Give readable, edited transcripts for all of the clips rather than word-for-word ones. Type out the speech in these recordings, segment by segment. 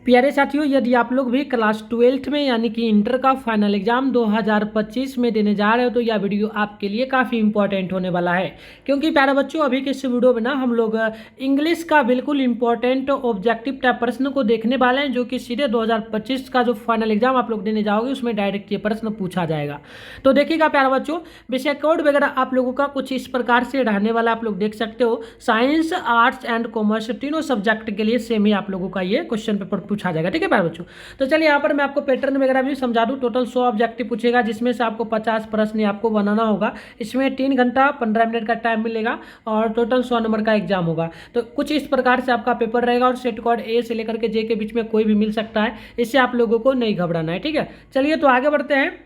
प्यारे साथियों, यदि आप लोग भी क्लास 12th में यानी कि इंटर का फाइनल एग्जाम 2025 में देने जा रहे हो तो यह वीडियो आपके लिए काफ़ी इंपॉर्टेंट होने वाला है। क्योंकि प्यारे बच्चों, अभी के इस वीडियो में ना हम लोग इंग्लिश का बिल्कुल इंपॉर्टेंट ऑब्जेक्टिव टाइप प्रश्न को देखने वाले हैं, जो कि सीधे 2025 का जो फाइनल एग्जाम आप लोग देने जाओगे उसमें डायरेक्ट ये प्रश्न पूछा जाएगा। तो देखिएगा प्यारे बच्चों, विषय कोड वगैरह आप लोगों का कुछ इस प्रकार से रहने वाला, आप लोग देख सकते हो। साइंस, आर्ट्स एंड कॉमर्स तीनों सब्जेक्ट के लिए सेम ही आप लोगों का ये क्वेश्चन पेपर पूछा जाएगा। ठीक है प्यारे बच्चों, तो चलिए यहाँ पर मैं आपको पैटर्न वगैरह भी समझा दूं। टोटल 100 ऑब्जेक्टिव पूछेगा, जिसमें से आपको 50 प्रश्न आपको बनाना होगा। इसमें 3 घंटा 15 मिनट का टाइम मिलेगा और टोटल 100 नंबर का एग्जाम होगा। तो कुछ इस प्रकार से आपका पेपर रहेगा और सेट कोड ए से लेकर के जे के बीच में कोई भी मिल सकता है। इससे आप लोगों को नहीं घबराना है। ठीक है, चलिए तो आगे बढ़ते हैं।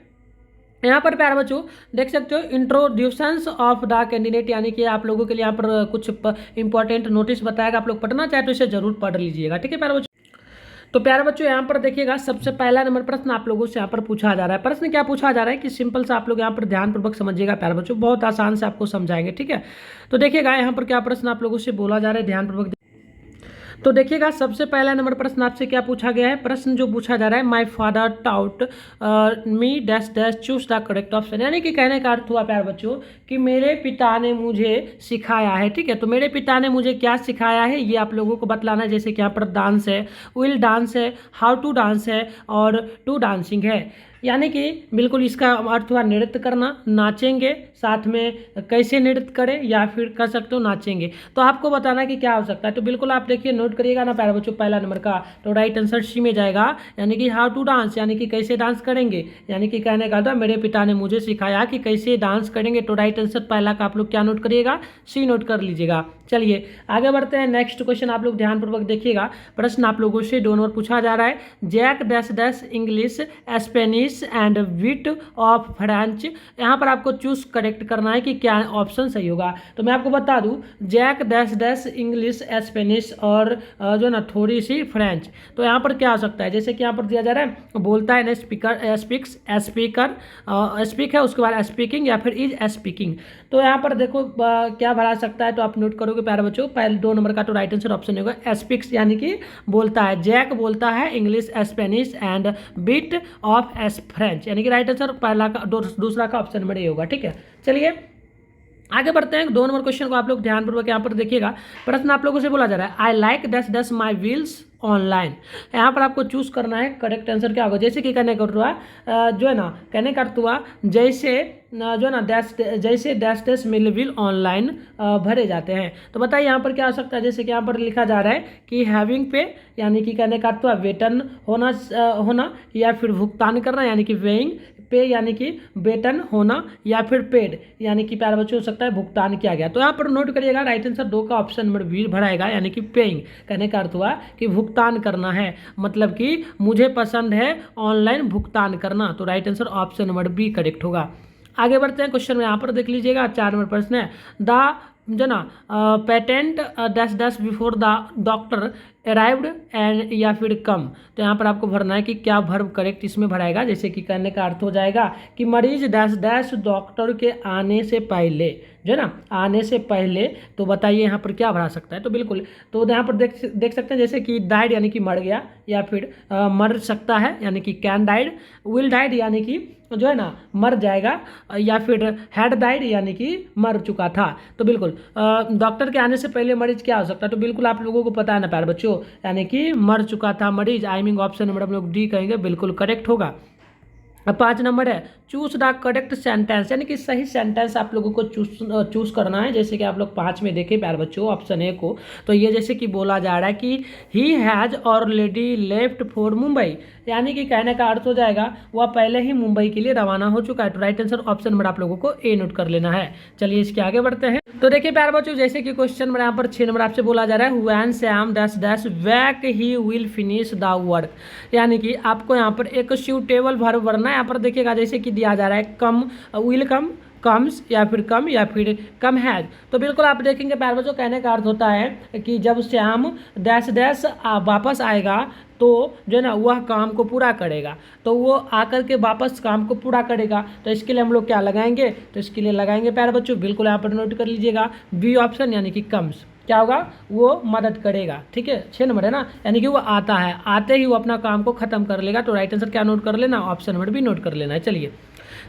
यहाँ पर प्यारे बच्चों देख सकते हो, इंट्रोड्यूशंस ऑफ द कैंडिडेट, यानी कि आप लोगों के लिए यहाँ पर कुछ इंपॉर्टेंट नोटिस बताएगा। आप लोग पढ़ना चाहे तो इसे जरूर पढ़ लीजिएगा। ठीक है प्यारे बच्चों, तो प्यारे बच्चों यहाँ पर देखिएगा, सबसे पहला नंबर प्रश्न आप लोगों से यहाँ पर पूछा जा रहा है। प्रश्न क्या पूछा जा रहा है कि सिंपल से आप लोग यहाँ पर ध्यानपूर्वक समझिएगा प्यारे बच्चों, बहुत आसान से आपको समझाएंगे। ठीक है, तो देखिएगा यहाँ पर क्या प्रश्न आप लोगों से बोला जा रहा है, ध्यानपूर्वक। तो देखिएगा, सबसे पहला नंबर प्रश्न आपसे क्या पूछा गया है। प्रश्न जो पूछा जा रहा है, my father taut me dash dash choose the correct option, यानी कि कहने का अर्थ हुआ प्यारे बच्चों कि मेरे पिता ने मुझे सिखाया है। ठीक है, तो मेरे पिता ने मुझे क्या सिखाया है ये आप लोगों को बतलाना है। जैसे कि यहाँ पर डांस है, विल डांस है, हाउ टू डांस है और टू डांसिंग है, यानी कि बिल्कुल इसका अर्थ हुआ नृत्य करना, नाचेंगे, साथ में कैसे नृत्य करें या फिर कह सकते हो नाचेंगे। तो आपको बताना है कि क्या हो सकता है। तो बिल्कुल आप देखिए, नोट करिएगा ना प्यारे बच्चों, पहला नंबर का तो राइट आंसर सी में जाएगा, यानी कि हाउ टू डांस, यानी कि कैसे डांस करेंगे, यानी कि कहने का था मेरे पिता ने मुझे सिखाया कि कैसे डांस करेंगे। तो राइट आंसर पहला का आप लोग क्या नोट करिएगा, सी नोट कर लीजिएगा। चलिए आगे बढ़ते हैं। नेक्स्ट क्वेश्चन आप लोग ध्यानपूर्वक देखिएगा। प्रश्न आप लोगों से 2 नंबर पूछा जा रहा है। Jack dash dash English, Spanish and wit of French, यहाँ पर आपको चूज करेक्ट करना है कि क्या ऑप्शन सही होगा। तो मैं आपको बता दूं, Jack dash dash English, Spanish और जो ना थोड़ी सी फ्रेंच। तो यहाँ पर क्या हो सकता है, जैसे कि यहाँ पर दिया जा रहा है, बोलता है ना, स्पीकर, स्पीक्स, स्पीकर, स्पीक है, उसके बाद स्पीकिंग या फिर इज स्पीकिंग। तो यहाँ पर देखो क्या भरा सकता है, तो आप नोट करोगे प्यारे बच्चों, पहले 2 नंबर का तो राइट आंसर ऑप्शन होगा स्पीक्स, यानी कि बोलता है। जैक बोलता है English, Spanish and bit of French, यानी कि राइट आंसर पहला का, दूसरा का ऑप्शन नंबर ए होगा। ठीक है, चलिए आगे बढ़ते हैं। 2 नंबर क्वेश्चन को आप लोग ध्यानपूर्वक यहाँ पर देखिएगा। प्रश्न आप लोगों से बोला जा रहा है, I like dash dash my wheels online. यहाँ पर आपको चूज करना है करेक्ट आंसर क्या होगा। जैसे कि कहने का हुआ जो है ना, कहने का अर्थ हुआ जैसे जो है ना डैश, जैसे डैश डैश मिल व्हील ऑनलाइन भरे जाते हैं। तो बताइए यहाँ पर क्या हो सकता है। जैसे कि यहाँ पर लिखा जा रहा है कि हैविंग पे, यानी कि कहने का अर्थ हुआ वेतन होना या फिर भुगतान करना, यानी कि वेइंग, पे यानी कि वेतन होना, या फिर पेड यानी कि प्यारे बच्चों हो सकता है भुगतान किया गया। तो यहाँ पर नोट करिएगा, राइट आंसर 2 का ऑप्शन नंबर बी भराएगा, यानी कि पेइंग। कहने का अर्थ हुआ कि भुगतान करना है, मतलब कि मुझे पसंद है ऑनलाइन भुगतान करना। तो right answer option number B correct होगा। आगे बढ़ते हैं क्वेश्चन में, यहाँ पर देख लीजिएगा 4 नंबर प्रश्न है। द जो ना patent dash dash before the doctor arrived and या फिर कम। तो यहाँ पर आपको भरना है कि क्या वर्ब करेक्ट इसमें भराएगा। जैसे कि कहने का अर्थ हो जाएगा कि मरीज डैश डैश डॉक्टर के आने से पहले, जो है ना आने से पहले। तो बताइए यहाँ पर क्या भरा सकता है। तो बिल्कुल, तो यहाँ पर देख सकते हैं, जैसे कि डाइड यानी कि मर गया, या फिर मर सकता है यानी कि कैन डाइड, विल डाइड यानी कि जो है ना मर जाएगा, या फिर हैड डाइड यानी कि मर चुका था। तो बिल्कुल डॉक्टर के आने से पहले मरीज क्या हो सकता है। तो बिल्कुल आप लोगों को पता है ना प्यारे बच्चों, यानी कि मर चुका था मरीज। आई मीन ऑप्शन नंबर हम लोग डी कहेंगे, बिल्कुल करेक्ट होगा। अब 5 नंबर है, चूज द करेक्ट सेंटेंस, यानी कि सही सेंटेंस आप लोगों को चूज करना है। जैसे कि आप लोग 5 में देखें प्यारे बच्चों ऑप्शन ए को, तो ये जैसे कि बोला जा रहा है कि he has already left for Mumbai, यानी कि कहने का अर्थ हो जाएगा वह पहले ही मुंबई के लिए रवाना हो चुका है। तो राइट आंसर ऑप्शन नंबर आप लोगों को ए नोट कर लेना है। चलिए इसके आगे बढ़ते हैं। तो देखिए प्यारे बच्चों, जैसे कि क्वेश्चन नंबर यहाँ पर 6 नंबर आपसे बोला जा रहा है, when Sam dash dash back he will finish the work, यानी कि आपको यहाँ पर एक सूटेबल वर्ब भरना है। यहाँ पर देखिएगा, जैसे कि दिया जा रहा है कम, विल कम, कम्स या फिर कम हैज। तो बिल्कुल आप देखेंगे प्यारे बच्चों, कहने का अर्थ होता है कि जब श्याम डैश डैश वापस आएगा तो जो है ना वह काम को पूरा करेगा, तो वो आकर के वापस काम को पूरा करेगा। तो इसके लिए हम लोग क्या लगाएंगे, तो इसके लिए लगाएंगे प्यारे बच्चों, बिल्कुल यहाँ पर नोट कर लीजिएगा बी ऑप्शन, यानी कि कम्स। क्या होगा, वो मदद करेगा। ठीक है, 6 नंबर है ना, यानी कि वो आता है, आते ही वो अपना काम को खत्म कर लेगा। तो राइट आंसर क्या नोट कर लेना, ऑप्शन नंबर भी नोट कर लेना है। चलिए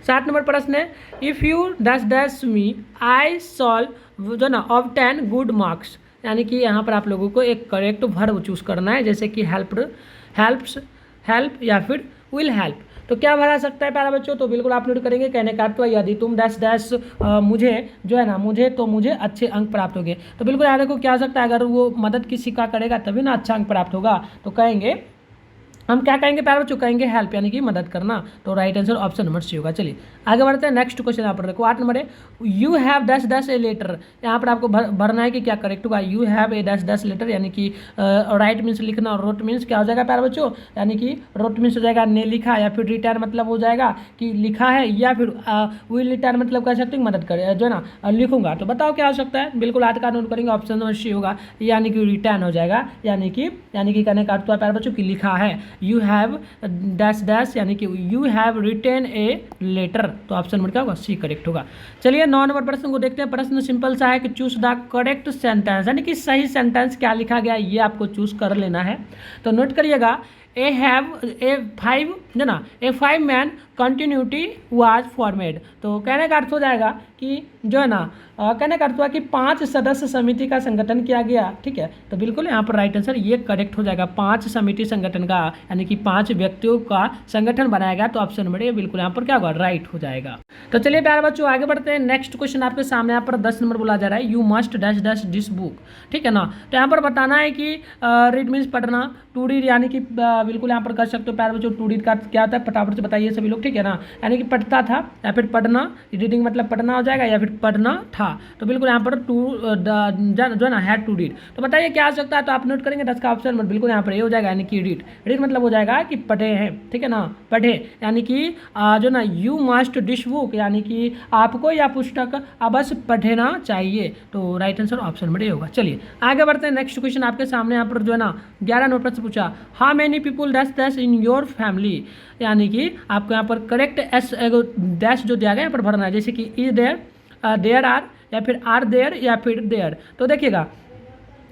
7 नंबर प्रश्न है, if you dash dash me I solve जो ना ऑफ 10 गुड मार्क्स, यानी कि यहाँ पर आप लोगों को एक करेक्ट वर्ब चूज करना है, जैसे कि हेल्प्स, हेल्प या फिर विल हेल्प। तो क्या भरा सकता है प्यारा बच्चों, तो बिल्कुल आप नोट करेंगे, कहने का अर्थ यदि तुम डैश डैश मुझे जो है ना, मुझे अच्छे अंक प्राप्त होंगे। तो बिल्कुल याद रखो क्या हो सकता है, अगर वो मदद किसी का करेगा तभी ना अच्छा अंक प्राप्त होगा। तो कहेंगे हम क्या कहेंगे प्यारे बच्चों, कहेंगे हेल्प, यानी कि मदद करना। तो right answer option number C होगा। चलिए आगे बढ़ते हैं, नेक्स्ट क्वेश्चन यहाँ पर देखो 8 नंबर है, you have dash dash a letter. यहाँ पर आपको भरना है कि क्या करेक्ट होगा, you have a dash dash letter, यानी कि राइट मीन्स लिखना, और रोट मीन्स क्या हो जाएगा प्यारे बच्चों, यानी कि रोट मीन्स हो जाएगा ने लिखा, या फिर रिटर्न मतलब हो जाएगा कि लिखा है, या फिर विल रिटर्न मतलब कह सकते हैं मदद करे जो है ना लिखूंगा। तो बताओ क्या हो सकता है, बिल्कुल 8 का नोट करेंगे, ऑप्शन नंबर सी होगा, यानी कि रिटर्न हो जाएगा, यानी कि कहने का अर्थ है प्यारे बच्चों की लिखा है, यू हैव डैश डैश, यानी कि you have written a letter. तो ऑप्शन नंबर क्या होगा, सी करेक्ट होगा। चलिए 9 नंबर प्रश्न को देखते हैं। प्रश्न सिंपल सा है कि चूज द करेक्ट सेंटेंस, यानी कि सही सेंटेंस क्या लिखा गया ये आपको चूज कर लेना है। तो नोट करिएगा, a five man continuity was formed. तो कहने का अर्थ हो जाएगा कि जो है ना कहने का अर्थ हुआ कि 5 सदस्य समिति का संगठन किया गया। ठीक है, तो बिल्कुल यहाँ पर राइट आंसर ये करेक्ट हो जाएगा, 5 समिति संगठन का, यानी कि 5 व्यक्तियों का संगठन बनाया गया। तो ऑप्शन नंबर ये बिल्कुल यहाँ पर क्या होगा, राइट हो जाएगा। तो चलिए प्यारे बच्चों आगे बढ़ते हैं, नेक्स्ट क्वेश्चन आपके सामने यहाँ पर 10 नंबर बोला जा रहा है, you must dash dash this book. ठीक है ना, तो यहाँ पर बताना है कि रीड मीन्स पढ़ना, टू रीड यानी कि बिल्कुल यहाँ पर कर सकते हो प्यारे बच्चों, टू रीड का क्या होता है फटाफट से बताइए सभी लोग। ठीक है ना, यानी कि पढ़ता था या फिर पढ़ना, रीडिंग मतलब पढ़ना हो जाएगा, या फिर पढ़ना था। तो बिल्कुल यहाँ पर टू जो है ना हैड टू रीड। तो बताइए क्या आ सकता है, तो आप नोट करेंगे 10 का ऑप्शन बिल्कुल यहाँ पर ये हो जाएगा, यानी कि रीड। रीड मतलब हो जाएगा कि पढ़े हैं। ठीक है ना, पढ़े, यानी कि जो ना यू मस्ट डिश बुक, यानी कि आपको या पुस्तक अवश्य पढ़ना चाहिए। तो right answer option number A होगा। चलिए आगे बढ़ते हैं, नेक्स्ट क्वेश्चन आपके सामने यहाँ पर जो है ना 11 नंबर प्रश्न पूछा, how many people dash dash in your family, यानी कि आपको यहाँ पर करेक्ट एस डैश जो दिया गया यहाँ पर भरना है, जैसे कि इज देयर, देयर आर, या फिर आर देयर, या फिर देयर। तो देखिएगा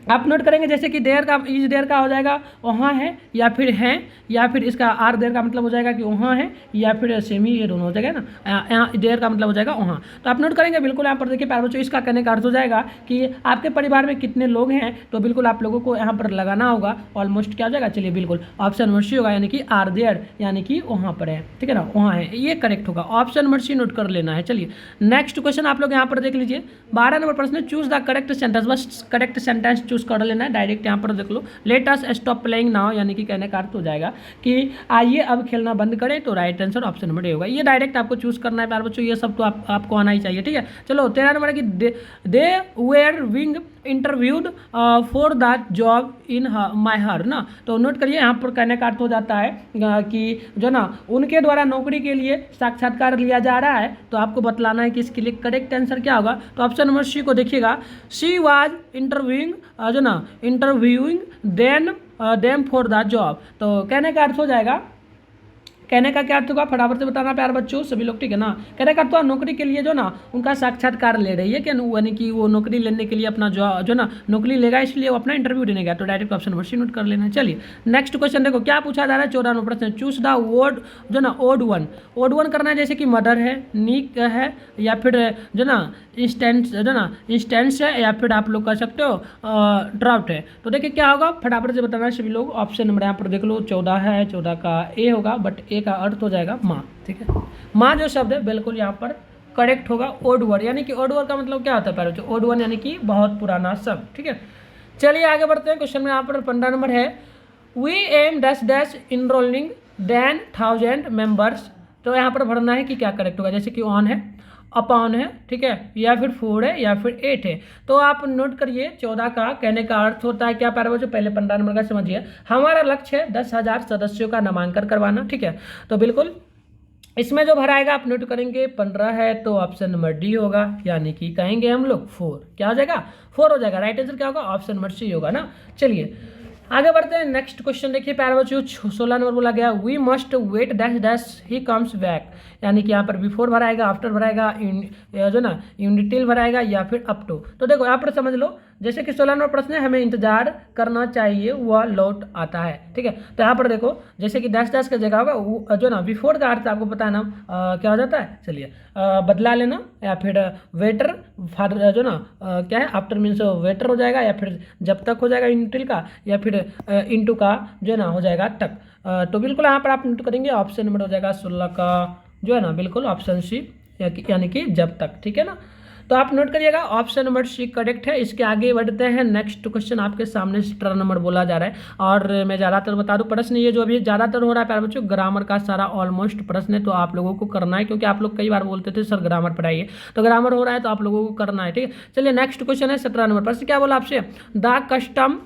आप नोट करेंगे, जैसे कि देयर का इज देयर का हो जाएगा वहाँ है, या फिर हैं, या फिर इसका आर देयर का मतलब हो जाएगा कि वहाँ है, या फिर सेमी, ये दोनों हो जाएगा ना, यहाँ देयर का मतलब हो जाएगा वहाँ। तो आप नोट करेंगे बिल्कुल यहाँ पर देखिए प्यारे बच्चों, इसका कहने का अर्थ हो जाएगा कि आपके परिवार में कितने लोग हैं। तो बिल्कुल आप लोगों को यहाँ पर लगाना होगा, ऑलमोस्ट क्या हो जाएगा, चलिए बिल्कुल ऑप्शन नंबर सी होगा, यानी कि आर देयर, यानी कि वहाँ पर है। ठीक है ना, वहाँ है, ये करेक्ट होगा, ऑप्शन नंबर सी नोट कर लेना है। चलिए नेक्स्ट क्वेश्चन आप लोग यहाँ पर देख लीजिए, 12 नंबर प्रश्न, चूज द करेक्ट सेंटेंस, बस करेक्ट सेंटेंस चूज कर लेना है डायरेक्ट। यहाँ पर देख लो, let us stop playing now, यानी कि कहने का अर्थ हो जाएगा कि आइए अब खेलना बंद करें। तो right answer option number A होगा, ये डायरेक्ट आपको चूज करना है प्यारे बच्चों, ये सब तो आपको आना ही चाहिए। ठीक है, चलो 13 नंबर कि they were being interviewed for that job in my हर ना। तो नोट करिए यहाँ पर कहने का अर्थ हो जाता है कि जो ना उनके द्वारा नौकरी के लिए साक्षात्कार लिया जा रहा है। तो आपको बतलाना है कि इसके लिए करेक्ट आंसर क्या होगा। तो ऑप्शन नंबर सी को देखिएगा, सी वाज इंटरव्यूइंग जो ना interviewing them for the job. तो कहने का अर्थ हो जाएगा, कहने का क्या अर्थ होगा फटाफट से बताना प्यारे बच्चों सभी लोग। ठीक है ना, कहने का तो नौकरी के लिए जो ना उनका साक्षात्कार ले रही है क्या, यानी कि वो नौकरी लेने के लिए अपना जो ना नौकरी लेगा, इसलिए वो अपना इंटरव्यू देने गया। तो direct option number C note कर लेना है। चलिए नेक्स्ट क्वेश्चन देखो क्या पूछा जा रहा है, 14 नंबर प्रश्न, चूज द वर्ड जो ना ओड वन करना है, जैसे कि मदर है, नीक है, या फिर जो ना इंस्टेंस है, या फिर आप लोग कह सकते हो ड्राफ्ट है। तो देखिए क्या होगा फटाफट से बताना सभी लोग। ऑप्शन नंबर यहाँ पर देख लो 14 है, 14 का ए होगा, बट ए का अर्थ हो जाएगा माँ। ठीक है, माँ जो शब्द है बिल्कुल यहाँ पर करेक्ट होगा। ओड वन, यानी कि ओड वन का मतलब क्या होता है प्यारे बच्चों, ओड वन यानी कि बहुत पुराना शब्द। ठीक है, चलिए आगे बढ़ते हैं। क्वेश्चन में यहाँ पर 15 नंबर है, we am dash dash enrolling 10,000 members. तो यहाँ पर भरना है कि क्या करेक्ट होगा, जैसे कि ऑन है, अपॉन है, ठीक है, या फिर 4 है, या फिर 8 है। तो आप नोट करिए 14 का कहने का अर्थ होता है क्या प्यारे बच्चों, पहले 15 नंबर का समझिए। हमारा लक्ष्य है 10,000 सदस्यों का नामांकन करवाना। ठीक है, तो बिल्कुल इसमें जो भराएगा आप नोट करेंगे, 15 है तो ऑप्शन नंबर डी होगा, यानी कि कहेंगे हम लोग 4। क्या हो जाएगा, 4 हो जाएगा। राइट आंसर क्या होगा, ऑप्शन नंबर सी होगा ना। चलिए आगे बढ़ते हैं, नेक्स्ट क्वेश्चन देखिए प्यारे बच्चों, 16 नंबर बोला गया, we must wait dash dash he comes back, यानी कि यहाँ पर बिफोर भराएगा, आफ्टर भराएगा, जो ना यूनिटिल भराएगा, या फिर अप टू। तो देखो यहाँ पर समझ लो जैसे कि 16 नंबर प्रश्न है, हमें इंतजार करना चाहिए वह लौट आता है। ठीक है, तो यहाँ पर देखो जैसे कि डैश डैश का जगह होगा जो ना बिफोर का अर्थ आपको पता है ना क्या हो जाता है, चलिए बदला लेना, या फिर वेटर फादर जो ना क्या है आफ्टर मीन्स वेटर हो जाएगा, या फिर जब तक हो जाएगा इंटिल का, या फिर इंटू का जो ना हो जाएगा तक। तो बिल्कुल यहाँ पर आप नोट करेंगे ऑप्शन नंबर हो जाएगा 16 का जो है ना बिल्कुल ऑप्शन सी, यानी कि जब तक। ठीक है ना, तो आप नोट करिएगा ऑप्शन नंबर सी करेक्ट है। इसके आगे बढ़ते हैं, नेक्स्ट क्वेश्चन आपके सामने 17 नंबर बोला जा रहा है। और मैं ज़्यादातर बता दूं प्रश्न ये जो अभी ज़्यादातर हो रहा है प्यारे बच्चों, ग्रामर का सारा ऑलमोस्ट प्रश्न है, तो आप लोगों को करना है, क्योंकि आप लोग कई बार बोलते थे सर ग्रामर पढ़ाइए, तो ग्रामर हो रहा है तो आप लोगों को करना है। ठीक है, चलिए नेक्स्ट क्वेश्चन है 17 नंबर प्रश्न। क्या बोला आपसे, द कस्टम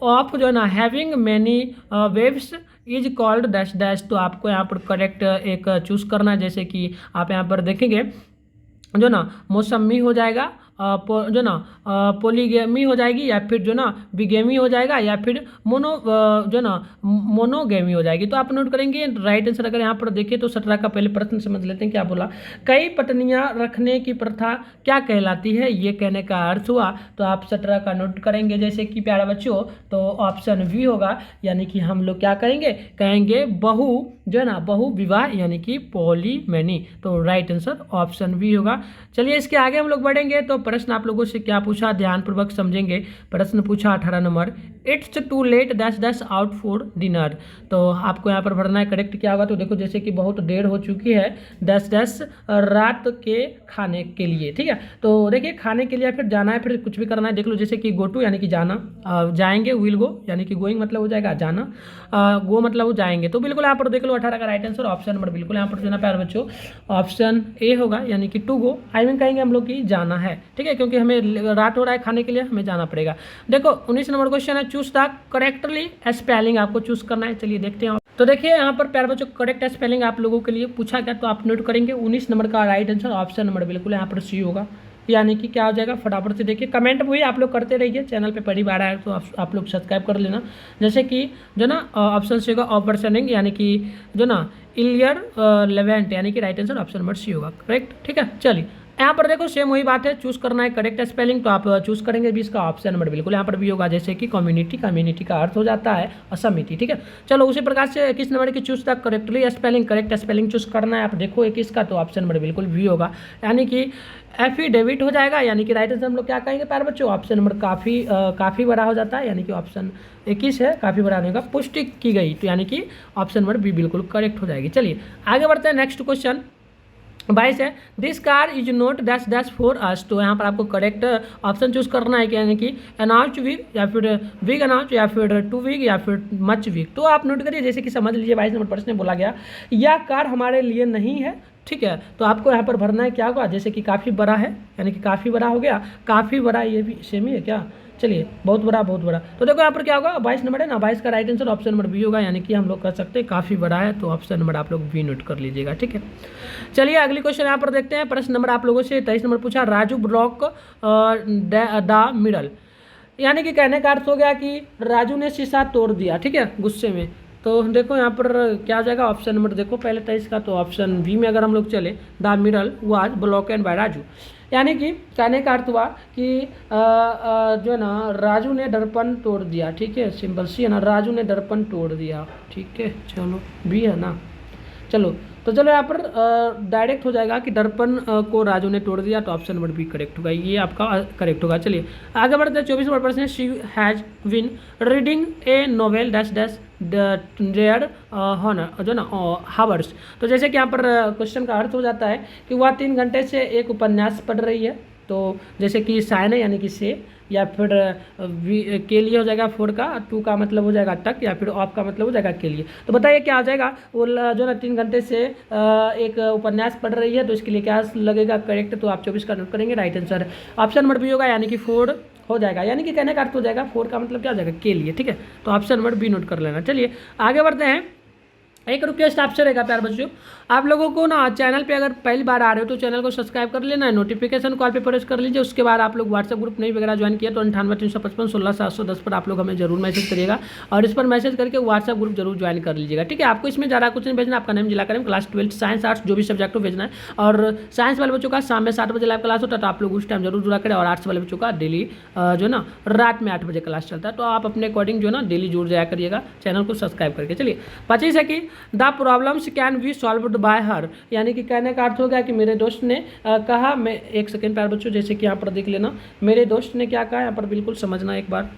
ऑफ जो है ना having many waves is called dash dash. तो आपको यहाँ पर करेक्ट एक चूज करना है, जैसे कि आप यहाँ पर देखेंगे जो ना मौसमी हो जाएगा, जो ना पोलीगेमी हो जाएगी, या फिर जो ना बिगेमी हो जाएगा, या फिर जो ना मोनोगेमी हो जाएगी। तो आप नोट करेंगे राइट आंसर। अगर यहाँ पर देखिए तो 17 का पहले प्रश्न समझ लेते हैं क्या बोला, कई पत्नियां रखने की प्रथा क्या कहलाती है, ये कहने का अर्थ हुआ। तो आप 17 का नोट करेंगे जैसे कि प्यारे बच्चों, तो ऑप्शन वी होगा, यानी कि हम लोग क्या कहेंगे बहु जो है ना बहु विवाह, यानी कि पॉलीमेनी। तो राइट आंसर ऑप्शन वी होगा। चलिए इसके आगे हम लोग बढ़ेंगे, तो प्रश्न आप लोगों से क्या पूछा ध्यानपूर्वक समझेंगे। प्रश्न पूछा 18 number, it's too late dash dash out for dinner. तो आपको यहाँ पर भरना है करेक्ट क्या होगा। तो देखो जैसे कि बहुत देर हो चुकी है डैश डैश रात के खाने के लिए। ठीक है, तो देखिए खाने के लिए फिर जाना है, फिर कुछ भी करना है, देख लो जैसे कि गो टू यानी कि जाना, जाएंगे विल गो, यानी कि गोइंग मतलब हो जाएगा जाना, गो मतलब वो जाएंगे। तो बिल्कुल यहाँ पर देख लो 18 का राइट आंसर ऑप्शन नंबर बिल्कुल यहाँ पर जो है ना प्यारे बच्चों ऑप्शन ए होगा, यानी कि टू गो। आई मीन कहेंगे हम लोग कि जाना है। ठीक है, क्योंकि हमें रात हो रहा है, खाने के लिए हमें जाना पड़ेगा। देखो 19 नंबर क्वेश्चन है, चूज द करेक्टली स्पेलिंग आपको चूज करना है। चलिए देखते हैं। तो देखिए यहाँ पर प्यारे बच्चों करेक्ट स्पेलिंग आप लोगों के लिए पूछा गया, तो आप नोट करेंगे 19 नंबर का राइट आंसर ऑप्शन नंबर बिल्कुल यहाँ पर सी होगा, यानी कि क्या हो जाएगा। फटाफट से देखिए, कमेंट भी आप लोग करते रहिए, चैनल पे पहली बार आए तो आप लोग सब्सक्राइब कर लेना। जैसे कि जो ना ऑप्शन सी होगा ऑपरेशनिंग, यानी कि जो ना इलियर लेवेंट, यानी कि right answer option number C होगा करेक्ट। ठीक है, चलिए यहाँ पर देखो सेम वही बात है, चूज करना है करेक्ट स्पेलिंग, तो आप चूज करेंगे 20 का ऑप्शन नंबर बिल्कुल यहाँ पर भी होगा, जैसे कि कम्युनिटी का अर्थ हो जाता है असमिति। ठीक है, चलो उसी प्रकार से 21 नंबर की choose the correctly spelling, correct spelling choose करना है। आप देखो 21 का, तो ऑप्शन नंबर बिल्कुल भी होगा, यानी कि एफिडेविट हो जाएगा, यानी कि राइट आंसर हम लोग क्या कहेंगे प्यारे बच्चों, ऑप्शन नंबर काफ़ी बड़ा हो जाता है, यानी कि ऑप्शन 21 है, काफ़ी बड़ा नहीं होगा, पुष्टि की गई, तो यानी कि ऑप्शन नंबर बी बिल्कुल करेक्ट हो जाएगी। चलिए आगे बढ़ते हैं, नेक्स्ट क्वेश्चन 22 है, this car is not dash dash for us. तो यहाँ पर आपको करेक्ट ऑप्शन चूज करना है, यानी कि अनाउच वीक, या फिर वीक अनाउच, या फिर टू वीक, या फिर मच वीक। तो आप नोट करिए, जैसे कि समझ लीजिए 22 नंबर प्रश्न में बोला गया यह कार हमारे लिए नहीं है। ठीक है, तो आपको यहाँ पर भरना है क्या होगा, जैसे कि काफ़ी बड़ा है, यानी कि काफ़ी बड़ा हो गया, काफ़ी बड़ा ये भी सेम ही है क्या, चलिए बहुत बड़ा। तो देखो यहाँ पर क्या होगा, 22 नंबर है ना, 22 का right answer option number B होगा, यानी कि हम लोग कर सकते हैं काफ़ी बड़ा है, तो ऑप्शन नंबर आप लोग बी नोट कर लीजिएगा। ठीक है, चलिए अगली क्वेश्चन यहाँ पर देखते हैं। प्रश्न नंबर आप लोगों से 23 नंबर पूछा, राजू ब्लॉक द मिडल, यानी कि कहने का अर्थ हो गया कि राजू ने शीशा तोड़ दिया। ठीक है, गुस्से में। तो देखो यहाँ पर क्या हो जाएगा, ऑप्शन नंबर देखो पहले 23 का, तो ऑप्शन बी में अगर हम लोग चले, the middle was blocked by Raju, यानी कि कहने का अर्थ हुआ कि जो है ना राजू ने दर्पण तोड़ दिया। ठीक है, सिंपल सी है ना, राजू ने दर्पण तोड़ दिया। ठीक है, चलो बी है ना, चलो तो चलो यहाँ पर डायरेक्ट हो जाएगा कि दर्पण को राजू ने तोड़ दिया, तो ऑप्शन नंबर बी करेक्ट होगा, ये आपका करेक्ट होगा। चलिए आगे बढ़ते हैं, 24 नंबर प्रश्न है, she has been reading a novel dash dash there honour जो ना हावर्स। तो जैसे कि यहाँ पर क्वेश्चन का अर्थ हो जाता है कि वह 3 घंटे से एक उपन्यास पढ़ रही है। तो जैसे कि साइन है, यानी कि से, या फिर के लिए हो जाएगा 4 का, 2 का मतलब हो जाएगा तक, या फिर ऑफ का मतलब हो जाएगा के लिए। तो बताइए क्या हो जाएगा, वो जो ना 3 घंटे से एक उपन्यास पढ़ रही है, तो इसके लिए क्या लगेगा करेक्ट, तो आप 24 का नोट करेंगे, right answer option number B होगा, यानी कि 4 हो जाएगा, यानी कि कहने का अर्थ हो जाएगा 4 का मतलब क्या हो जाएगा के लिए। ठीक है, तो ऑप्शन नंबर बी नोट कर लेना। चलिए आगे बढ़ते हैं, एक रिक्वेस्ट आपसे रहेगा प्यार बच्चों, आप लोगों को ना चैनल पे अगर पहली बार आ रहे हो तो चैनल को सब्सक्राइब कर लेना है, नोटिफिकेशन कॉल पे प्रेस कर लीजिए। उसके बाद आप लोग व्हाट्सएप ग्रुप नहीं वगैरह ज्वाइन किया तो 98-355-16-710 पर आप लोग हमें जरूर मैसेज करिएगा और इस पर मैसेज करके व्हाट्सएप ग्रुप जरूर ज्वाइन कर लीजिएगा, ठीक है। आपको इसमें ज़्यादा कुछ नहीं भेजना, आपका नेम, जिला करें, क्लास 12 साइंस आर्ट्स जो भी सब्जेक्ट को भेजना है। और साइंस वाले बच्चों का शाम में 7 बजे लाइव क्लास होता है तो आप लोग उस टाइम जरूर जुड़ा करें, और आर्ट्स वाले बच्चों का डेली जो ना रात में 8 बजे क्लास चलता है, तो आप अपने अकॉर्डिंग जो ना डेली जुड़ जाया करिएगा चैनल को सब्सक्राइब करके। चलिए 25 है कि the problems can be solved bye हर, यानी कि कहने का अर्थ हो गया कि मेरे दोस्त ने कहा, मैं एक सेकेंड प्यार बच्चों जैसे कि यहाँ पर देख लेना, मेरे दोस्त ने क्या कहा यहाँ पर बिल्कुल समझना एक बार।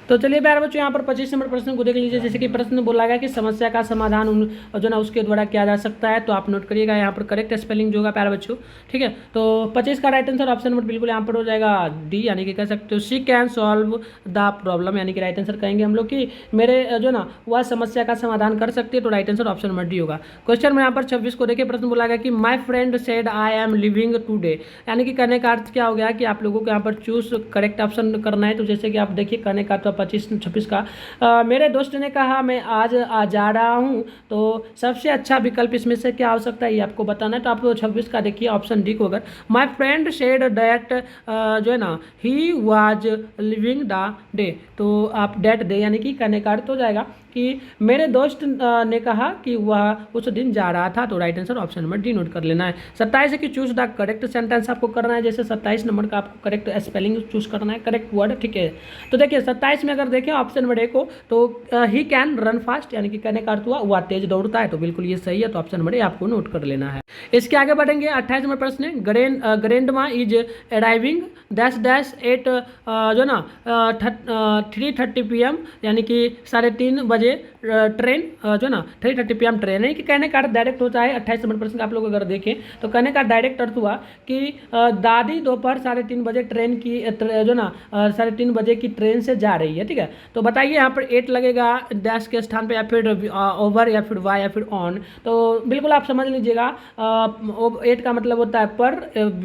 तो चलिए प्यारे बच्चों यहाँ पर 25 नंबर प्रश्न को देख लीजिए। जैसे कि प्रश्न बोला गया कि समस्या का समाधान जो ना उसके द्वारा किया जा सकता है, तो आप नोट करिएगा यहाँ पर करेक्ट स्पेलिंग जो होगा प्यारे बच्चों, ठीक है। तो 25 का राइट आंसर ऑप्शन नंबर बिल्कुल यहाँ पर हो जाएगा डी, यानी कि कह सकते हो she can solve the problem, यानी कि राइट आंसर कहेंगे हम लोग कि मेरे जो ना वह समस्या का समाधान कर सकती है, तो right answer option number D होगा। क्वेश्चन में यहाँ पर 26 को देखिए, प्रश्न बोला गया कि my friend said I am living today, यानी कि कहने का अर्थ क्या हो गया कि आप लोगों को यहाँ पर चूज करेक्ट ऑप्शन करना है। तो जैसे कि आप देखिए कहने का तो 26 का मेरे दोस्त ने कहा मैं आज आ जा रहा हूँ, तो सबसे अच्छा विकल्प इसमें से क्या हो सकता है ये आपको बताना है। तो आप 26 का देखिए ऑप्शन डी को, अगर माई फ्रेंड सेड दैट जो है ना he was living the day, तो आप डेट डे यानी कि कहने का अर्थ हो जाएगा कि मेरे दोस्त ने कहा कि वह उस दिन जा रहा था, तो right answer option number D naught कर लेना है। 27 है कि चूज द करेक्ट सेंटेंस आपको करना है, जैसे 27 नंबर का आपको करेक्ट स्पेलिंग चूज करना है, करेक्ट वर्ड, ठीक है। तो देखिए 27 में अगर देखें ऑप्शन नंबर ए को, तो ही कैन रन फास्ट, यानी कि कहने का अर्थ हुआ वह तेज दौड़ता है, तो बिल्कुल ये सही है, तो ऑप्शन नंबर ए आपको नोट कर लेना है। इसके आगे बढ़ेंगे 28 नंबर प्रश्न है, grandma is arriving dash dash at जो ना 3:30 PM, यानी कि 3:30 बजे ट्रेन जो ना 3:30 PM ट्रेन है, कि कहने का अर्थ डायरेक्ट होता है। 28 नंबर प्रश्न आप लोग अगर देखें तो कहने का डायरेक्ट अर्थ हुआ कि दादी दोपहर 3:30 बजे ट्रेन की जो ना 3:30 बजे की ट्रेन से जा रही है, ठीक है। तो बताइए यहाँ पर 8 लगेगा डैश के स्थान पे, या फिर ओवर, या फिर वाई, या फिर ऑन, तो बिल्कुल आप समझ लीजिएगा 8 का मतलब होता है पर,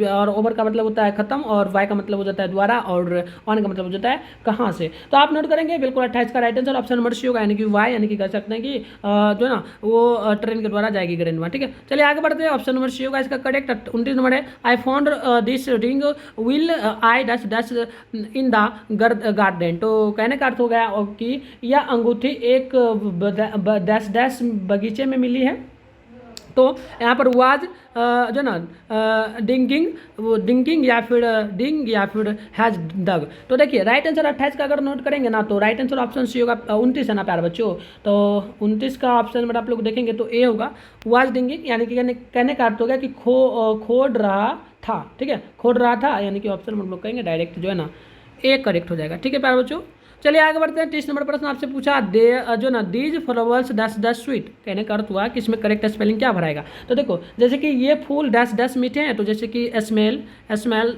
और ओवर का मतलब होता है खत्म, और वाई का मतलब हो जाता है द्वारा, और ऑन का मतलब हो जाता है कहाँ से। तो आप नोट करेंगे बिल्कुल 28 का right answer option number C होगा, यानी कि वाई, यानी कि कह सकते हैं कि जो ना वो ट्रेन के द्वारा जाएगी ग्रैंडमा, ठीक है। चलिए आगे बढ़ते हैं, ऑप्शन नंबर सी होगा इसका करेक्ट। 29 नंबर है, I found this ring will I dash dash in the garden, तो कहने का अर्थ हो गया कि यह अंगूठी एक डैश डैश बगीचे में मिली है। तो यहाँ पर वाज जो ना डिंगिंग या फिर डिंग या फिर हैज डग, तो देखिए राइट आंसर 28 का अगर नोट करेंगे ना, तो राइट आंसर ऑप्शन सी होगा। 29 है ना प्यारे बच्चों, तो 29 का ऑप्शन में आप लोग देखेंगे तो ए होगा, वाज डिंगिंग, यानी कि कहने का अर्थ हो गया कि खोद रहा था, ठीक है, खोद रहा था, यानी कि ऑप्शन में हम लोग कहेंगे डायरेक्ट जो है ना ए करेक्ट हो जाएगा, ठीक है प्यारे बच्चों। चलिए आगे बढ़ते हैं। 30 नंबर प्रश्न आपसे पूछा दे जो ना these flowers dash dash sweet, कहने का अर्थ हुआ कि इसमें करेक्ट स्पेलिंग क्या भराएगा। तो देखो जैसे कि ये फूल डैश डैश मीठे हैं, तो जैसे कि स्मेल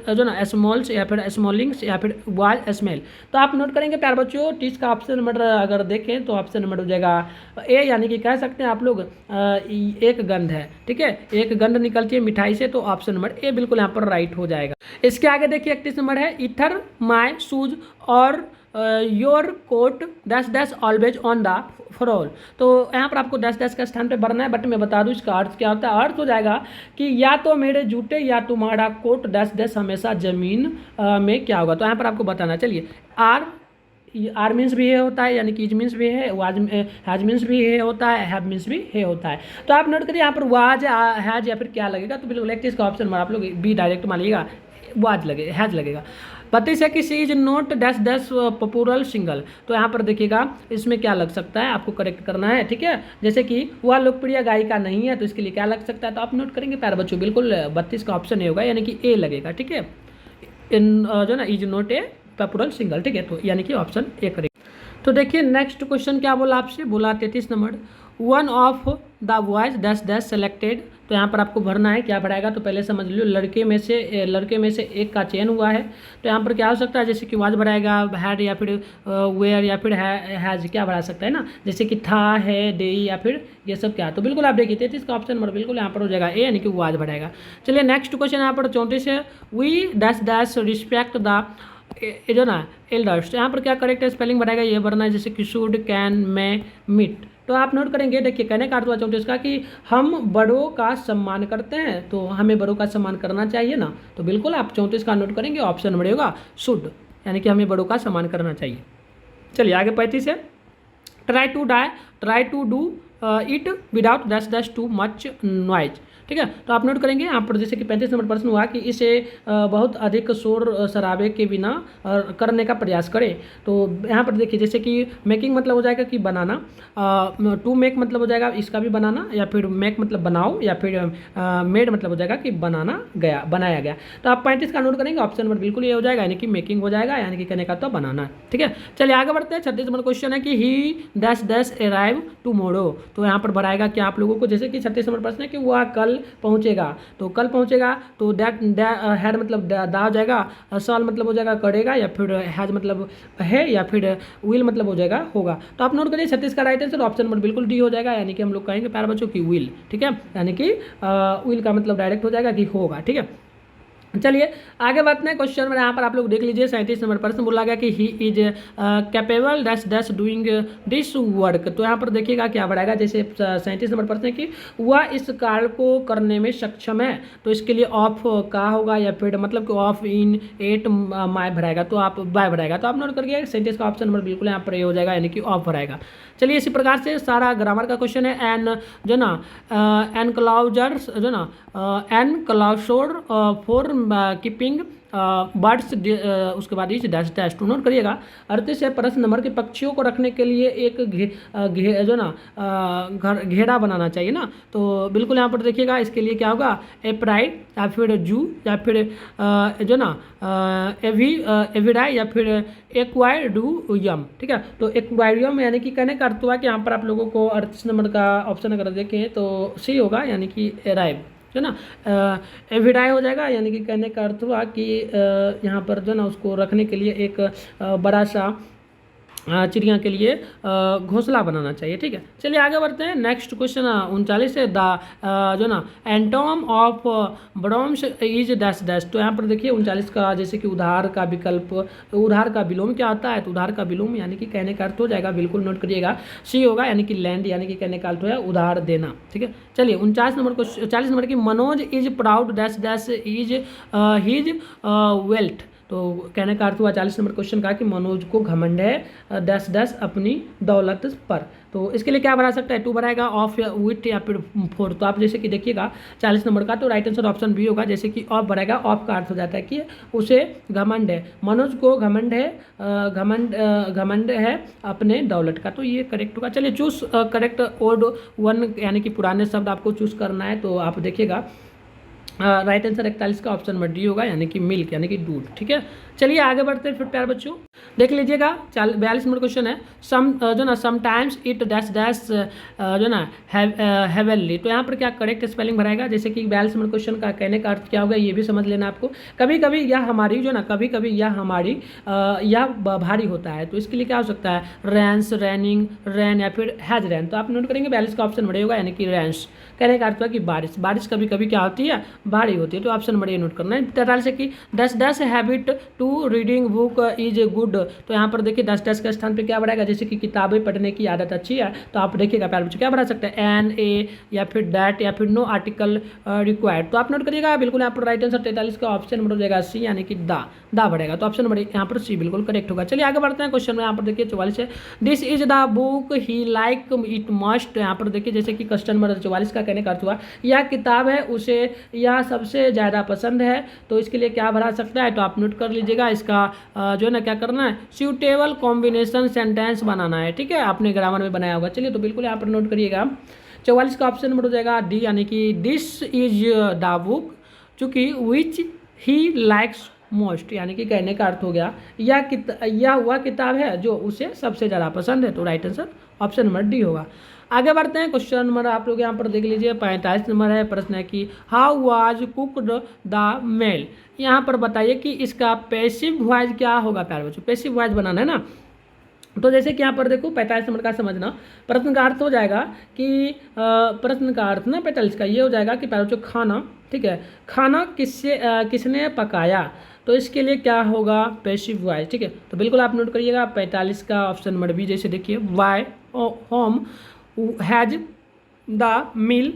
जो ना स्मॉल्स, या फिर स्मॉलिंग्स, या फिर वाज स्मेल, तो आप नोट करेंगे प्यार बच्चों 30 का ऑप्शन नंबर अगर देखें तो ऑप्शन नंबर हो जाएगा ए, यानी कि कह सकते हैं आप लोग एक गंध है, ठीक है, एक गंध निकलती है मिठाई से, तो ऑप्शन नंबर ए बिल्कुल यहाँ पर राइट हो जाएगा। इसके आगे देखिए 31 नंबर है, either my shoes or your coat dash dash always on the floor, तो यहाँ पर आपको डैश डैश का स्थान पे भरना है, बट मैं बता दूँ इसका अर्थ क्या होता है। अर्थ हो जाएगा कि या तो मेरे जूते या तुम्हारा कोट डैश डैश हमेशा जमीन में क्या होगा, तो यहाँ पर आपको बताना। चलिए आर मीन्स भी ये होता है, यानी कि इज मीन्स भी है, वाज हैज मीन्स भी ये होता है, हैव मीन्स भी ये होता है, तो आप नोट करिए यहाँ पर वाज हैज या फिर क्या लगेगा, तो बिल्कुल एक चीज़ का ऑप्शन आप लोग बी डायरेक्ट मान लीजिएगा, वाज लगेगा, हैज लगेगा। 32 है कि she is not dash dash popular single, तो यहाँ पर देखिएगा इसमें क्या लग सकता है, आपको करेक्ट करना है, ठीक है। जैसे कि वह लोकप्रिय गायिका नहीं है, तो इसके लिए क्या लग सकता है, तो आप नोट करेंगे प्यारे बच्चों बिल्कुल 32 का ऑप्शन ए होगा, यानी कि ए लगेगा, ठीक है, इन जो ना is not a popular single, ठीक है, तो यानी कि ऑप्शन ए करेगा। तो देखिए नेक्स्ट क्वेश्चन क्या बोला आपसे, बोला 33 number, one of the boys dash dash selected, तो यहाँ पर आपको भरना है, क्या भराएगा तो पहले समझ लो, लड़के में से एक का चयन हुआ है, तो यहाँ पर क्या हो सकता है, जैसे कि वाज भराएगा, हैड या फिर वेयर या फिर हैज, क्या भरा सकता है ना, जैसे कि था, है, डे, या फिर ये सब क्या, तो बिल्कुल आप देखिए 33 का ऑप्शन नंबर बिल्कुल यहाँ पर हो जाएगा ए, यानी कि वाज भराएगा। चलिए नेक्स्ट क्वेश्चन यहाँ पर 34 है, we dash dash respect the जो ना एल्डर्स, तो यहाँ पर क्या करेक्ट स्पेलिंग बनाएगा ये भरना है, जैसे कि शुड, कैन, मे, मीट, तो आप नोट करेंगे, देखिए कहने का अर्थ हुआ 34 का कि हम बड़ों का सम्मान करते हैं, तो हमें बड़ों का सम्मान करना चाहिए ना, तो बिल्कुल आप 34 का नोट करेंगे, ऑप्शन नंबर होगा शुड, यानी कि हमें बड़ों का सम्मान करना चाहिए। चलिए आगे 35 है, try to do it without dash dash too much noise. ठीक है, तो आप नोट करेंगे यहाँ पर जैसे कि 35 नंबर प्रश्न हुआ कि इसे बहुत अधिक शोर शराबे के बिना करने का प्रयास करें। तो यहाँ पर देखिए जैसे कि मेकिंग मतलब हो जाएगा कि बनाना, टू मेक मतलब हो जाएगा इसका भी बनाना, या फिर मेक मतलब बनाओ, या फिर मेड मतलब हो जाएगा कि बनाया गया। तो आप 35 का नोट करेंगे, ऑप्शन नंबर बिल्कुल ये हो जाएगा, यानी कि मेकिंग हो जाएगा, यानी कि कहने का तो बनाना। ठीक है, चलिए आगे बढ़ते हैं। 36 नंबर क्वेश्चन है कि ही डैश डैश अराइव टुमारो। तो यहाँ पर बढ़ाएगा कि आप लोगों को, जैसे कि 36 नंबर प्रश्न है कि वह कल पहुँचेगा, तो कल पहुँचेगा तो दैट हैड मतलब दा हो जाएगा, सॉल मतलब हो जाएगा करेगा, या फिर हैज मतलब है, या फिर विल मतलब हो जाएगा होगा। तो आप नोट करिए 36 का राइट आंसर ऑप्शन नंबर बिल्कुल डी हो जाएगा, यानी कि हम लोग कहेंगे प्यारे बच्चों की विल। ठीक है, यानी कि विल का मतलब डायरेक्ट हो जाएगा कि होगा। ठीक है, चलिए आगे बढ़ते हैं। क्वेश्चन में यहाँ पर आप लोग देख लीजिए 37 नंबर प्रश्न बोला गया कि he is capable dash dash doing this work. तो यहाँ पर देखिएगा क्या बढ़ाएगा, जैसे 37 नंबर प्रश्न है कि वह इस कार्य को करने में सक्षम है, तो इसके लिए ऑफ का होगा, या फिर मतलब कि ऑफ इन एट माई भराएगा, तो आप बाय भराएगा। तो आप नोट करिए 37 का ऑप्शन नंबर बिल्कुल यहाँ पर ये हो जाएगा, यानी कि ऑफ भराएगा। चलिए इसी प्रकार से सारा ग्रामर का क्वेश्चन है। एन जो ना एनक्लाउजर्स जो ना एनक्लाउजर फॉर कीपिंग बर्ड्स, उसके बाद इस डैश डैश टू नोट करिएगा। 38 है प्रश्न नंबर के पक्षियों को रखने के लिए एक जो ना घेरा बनाना चाहिए ना, तो बिल्कुल यहाँ पर देखिएगा इसके लिए क्या होगा, एप्राइड या फिर जू, या फिर जो ना एविडाई, या फिर एक्वायरियम। ठीक है, तो एक्वायरियम यानी कि कहने का अर्थ हुआ कि यहाँ पर आप लोगों को 38 नंबर का ऑप्शन अगर देखें तो सी होगा, यानी कि अराइव है ना, एविडाई हो जाएगा, यानी कि कहने का अर्थ हुआ कि यहाँ पर जो ना उसको रखने के लिए एक बड़ा सा चिड़िया के लिए घोंसला बनाना चाहिए। ठीक है, चलिए आगे बढ़ते हैं। नेक्स्ट क्वेश्चन 39 है, द जो ना एंटोम of brooms is dash dash. तो यहाँ पर देखिए 39 का जैसे कि उधार का विकल्प, उधार का विलोम क्या होता है, तो उधार का विलोम यानी कि कहने का अर्थ हो जाएगा, बिल्कुल नोट करिएगा सी होगा, यानी कि लैंड, यानी कि कहने का अर्थ है उधार देना। ठीक है, चलिए 49 नंबर को 40 नंबर की Manoj is proud dash dash is his wealth. तो कहने का अर्थ हुआ 40 नंबर क्वेश्चन का कि मनोज को घमंड है डैश डैश अपनी दौलत पर। तो इसके लिए क्या बना सकता है, टू बनाएगा, ऑफ या विथ, या फिर फोर। तो आप जैसे कि देखिएगा 40 नंबर का, तो राइट आंसर ऑप्शन बी होगा, जैसे कि ऑफ बनाएगा, ऑफ का अर्थ हो जाता है कि उसे घमंड है, मनोज को घमंड है, घमंड है अपने दौलत का, तो ये करेक्ट होगा। चलिए चूज करेक्ट ओल्ड वन, यानी कि पुराने शब्द आपको चूज करना है, तो आप देखिएगा राइट आंसर 41 का ऑप्शन नंबर डी होगा, यानी कि मिल्क, यानी कि दूध। ठीक है, चलिए आगे बढ़ते हैं फिर प्यारे बच्चों, देख लीजिएगा 42 नंबर क्वेश्चन है, सम जो ना समटाइम्स इट डैश डैश जो ना हेवनली। तो यहाँ पर क्या करेक्ट स्पेलिंग भराएगा, जैसे कि 42 नंबर क्वेश्चन का कहने का अर्थ क्या होगा ये भी समझ लेना आपको। कभी कभी यह हमारी जो ना कभी कभी यह हमारी यह भारी होता है, तो इसके लिए क्या हो सकता है, रैंस, रैनिंग, रैन, या फिर हैज रैन। तो आप नोट करेंगे 42 का ऑप्शन बड़े होगा, यानी कि रैंस। कहने का अर्थ है कि बारिश, बारिश कभी कभी क्या होती है, भारी होती है, तो ऑप्शन नंबर ए नोट करना है। 43 से कि dash dash habit to reading book is good. तो यहाँ पर देखिए डैश डैश के स्थान पे क्या बढ़ाएगा, जैसे कि किताबें पढ़ने की आदत अच्छी है, तो आप देखिएगा प्यारे बच्चों क्या बढ़ा सकते हैं, एन, ए, या फिर डैट, या फिर नो आर्टिकल रिक्वायर्ड। तो आप नोट करिएगा बिल्कुल यहाँ पर राइट आंसर 43 का ऑप्शन नंबर हो जाएगा सी, यानी कि दा बढ़ेगा, तो ऑप्शन नंबर यहाँ पर सी बिल्कुल करेक्ट होगा। चलिए आगे बढ़ते हैं क्वेश्चन में, यहाँ पर देखिए 44 है, this is the book he like it must. यहाँ पर देखिए जैसे कि क्वेश्चन नंबर 44 का कहने का अर्थ हुआ यह किताब है उसे यह सबसे ज़्यादा पसंद है, तो इसके लिए क्या भरा सकता है, तो आप नोट कर लीजिएगा इसका जो है ना क्या करना है, सूटेबल कॉम्बिनेशन सेंटेंस बनाना है। ठीक है, आपने ग्रामर में बनाया होगा। चलिए तो बिल्कुल यहाँ पर नोट करिएगा 44 का ऑप्शन नंबर हो जाएगा डी, यानी कि दिस इज द बुक चूँकि विच ही लाइक्स मोस्ट, यानी कि कहने का अर्थ हो गया यह वह किताब है जो उसे सबसे ज़्यादा पसंद है, तो right answer option number D होगा। आगे बढ़ते हैं क्वेश्चन नंबर आप लोग यहाँ पर देख लीजिए 45 नंबर है, प्रश्न है कि how was cooked the meal. यहाँ पर बताइए कि इसका पैसिव वॉइस क्या होगा प्यारे बच्चों, पैसिव वॉइस बनाना है ना। तो जैसे कि यहाँ पर देखो 45 नंबर का समझना, प्रश्न का अर्थ हो जाएगा कि प्रश्न का अर्थ ना 45 का ये हो जाएगा कि प्यारे बच्चों खाना, ठीक है, खाना किसने पकाया, तो इसके लिए क्या होगा, पैसिव वॉइस। ठीक है, तो बिल्कुल आप नोट करिएगा 45 का ऑप्शन नंबर बी, जैसे देखिए by whom has the meal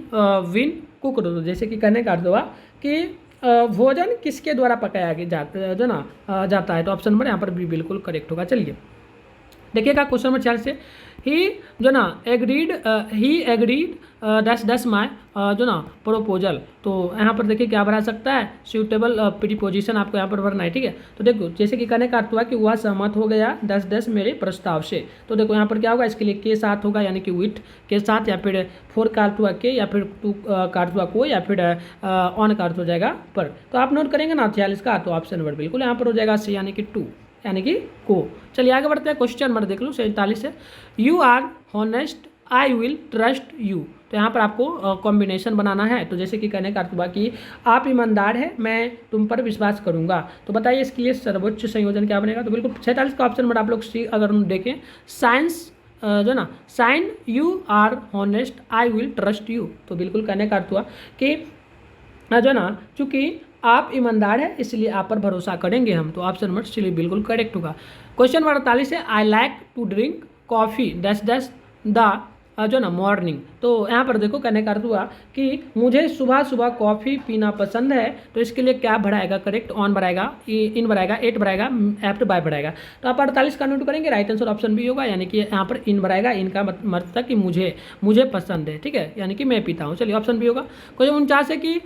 been cooked, जैसे कि कहने का अर्थ हुआ कि भोजन किसके द्वारा पकाया जाता है। तो ऑप्शन नंबर यहाँ पर भी बिल्कुल करेक्ट होगा। चलिए देखिएगा क्वेश्चन नंबर 4 से ही एग्रीड डैश माय प्रोपोजल। तो यहाँ पर देखिए क्या भरा सकता है, सूटेबल प्रीपोजिशन आपको यहाँ पर भरना है। ठीक है, तो देखो जैसे कि कहने का अर्थ हुआ कि वह सहमत हो गया डैश मेरे प्रस्ताव से। तो देखो यहाँ पर क्या होगा, इसके लिए के साथ होगा, यानी कि विथ के साथ, या फिर फोर का अर्थ हुआ के, या फिर टू का अर्थ हुआ को, या फिर ऑन का अर्थ हो जाएगा पर। तो आप नोट करेंगे ना 46 का, तो ऑप्शन नंबर बिल्कुल यहाँ पर हो जाएगा सी, यानी कि टू, यानी कि को। चलिए आगे बढ़ते हैं, क्वेश्चन नंबर देख लो 47 से। You are honest I will trust you. तो यहाँ पर आपको कॉम्बिनेशन बनाना है। तो जैसे कि कहने का अर्थ हुआ कि आप ईमानदार हैं, मैं तुम पर विश्वास करूंगा। तो बताइए इसके लिए सर्वोच्च संयोजन क्या बनेगा। तो बिल्कुल 46 का ऑप्शन नंबर आप लोग सी अगर हम देखें, since you are honest I will trust you. तो बिल्कुल कहने का अर्थ हुआ कि चूंकि आप ईमानदार हैं इसलिए आप पर भरोसा करेंगे हम। तो ऑप्शन नंबर सी बिल्कुल करेक्ट होगा। क्वेश्चन नंबर 48 है, I like to drink coffee dash the morning. तो यहाँ पर देखो कहने का अर्थ हुआ कि मुझे सुबह सुबह कॉफ़ी पीना पसंद है। तो इसके लिए क्या भराएगा, करेक्ट ऑन भराएगा, इन भराएगा, एट भराएगा, एफ्ट बाय भराएगा। तो आप 48 का नोट करेंगे, राइट आंसर ऑप्शन बी होगा, यानी कि यहाँ पर इन भराएगा, इनका मतलब था कि मुझे पसंद है। ठीक है, यानी कि मैं पीता हूँ। चलिए ऑप्शन बी होगा। क्वेश्चन 49 है कि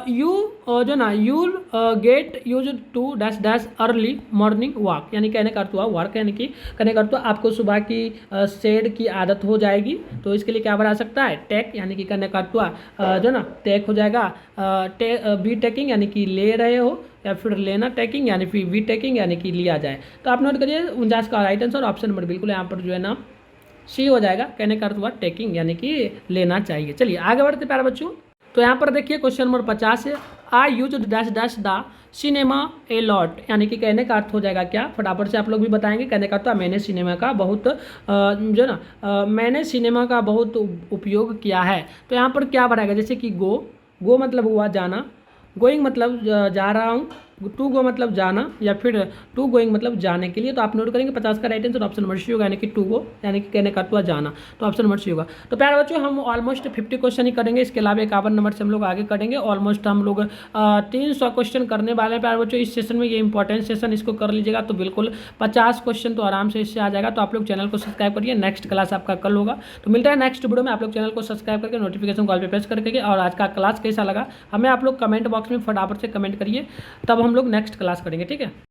you'll get used to dash early morning walk. यानी कहने का अर्थ हुआ वर्क, यानी कि कहने का अर्थ हुआ आपको सुबह की सैर की आदत हो जाएगी। तो इसके लिए क्या बना सकता है, टेक, यानी कि कहने का अर्थ हुआ टेक हो जाएगा, बी टेकिंग यानी कि ले रहे हो, या फिर लेना टेकिंग यानी फिर वी टेकिंग यानी कि लिया जाए। तो आप नोट करिए 49 का राइट आंसर ऑप्शन नंबर बिल्कुल यहाँ पर जो है ना सी हो जाएगा। कहने का अर्थ हुआ टेकिंग यानी कि लेना चाहिए। चलिए आगे बढ़ते प्यारे बच्चों। तो यहाँ पर देखिए क्वेश्चन नंबर 50 है, I use dash the cinema a lot. यानी कि कहने का अर्थ हो जाएगा क्या, फटाफट से आप लोग भी बताएंगे। कहने का अर्थ मैंने सिनेमा का बहुत मैंने सिनेमा का बहुत उपयोग किया है। तो यहाँ पर क्या बढ़ाएगा, जैसे कि गो मतलब हुआ जाना, गोइंग मतलब जा रहा हूँ, टू गो मतलब जाना, या फिर टू गोइंग मतलब जाने के लिए। तो आप नोट करेंगे 50 का right answer option number C होगा, यानी कि टू गो, यानी कि कहने का हुआ जाना। तो ऑप्शन नंबर सी होगा। तो प्यारे बच्चों हम ऑलमोस्ट 50 क्वेश्चन ही करेंगे, इसके अलावा 51 नंबर से हम लोग आगे करेंगे। ऑलमोस्ट हम लोग 300 क्वेश्चन करने वाले हैं प्यारे बच्चों इस सेशन में। ये इंपॉर्टेंट सेशन, इसको कर लीजिएगा तो बिल्कुल 50 क्वेश्चन तो आराम से इससे आ जाएगा। तो आप लोग चैनल को सब्सक्राइब करिए, नेक्स्ट क्लास आपका कल होगा। तो मिलता है नेक्स्ट वीडियो में। आप लोग चैनल को सब्सक्राइब करके नोटिफिकेशन कॉल पे प्रेस करके, और आज का क्लास कैसा लगा हमें आप लोग कमेंट बॉक्स में फटाफट से कमेंट करिए, तब हम लोग नेक्स्ट क्लास करेंगे। ठीक है।